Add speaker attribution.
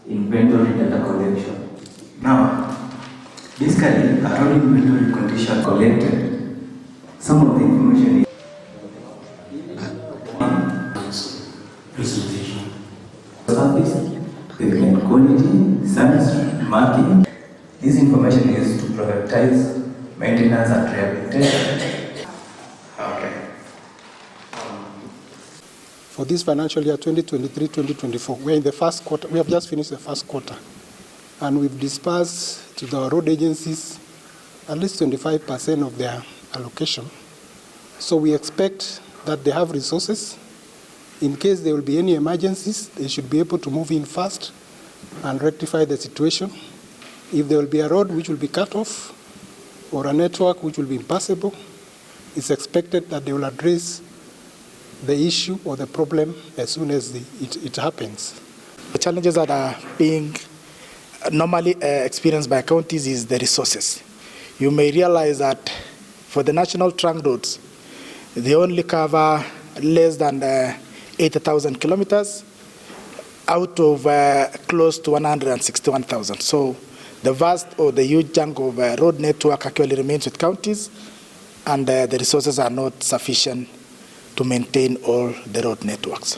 Speaker 1: inventory data collection. Now, basically, a road inventory condition collected, some of the information is
Speaker 2: presentation,
Speaker 1: service, pavement quality, service marking. This information is to prioritize maintenance and rehabilitation. Okay.
Speaker 3: For this financial year 2023-2024, we're in the first quarter. We have just finished the first quarter, and we've dispersed to the road agencies at least 25% of their allocation. So we expect that they have resources. In case there will be any emergencies, they should be able to move in fast and rectify the situation. If there will be a road which will be cut off or a network which will be impassable, it's expected that they will address the issue or the problem as soon as it happens.
Speaker 4: The challenges that are being normally experienced by counties is the resources. You may realize that for the national trunk roads, they only cover less than 80,000 kilometers out of close to 161,000. So the vast or the huge chunk of road network actually remains with counties, and the resources are not sufficient to maintain all the road networks.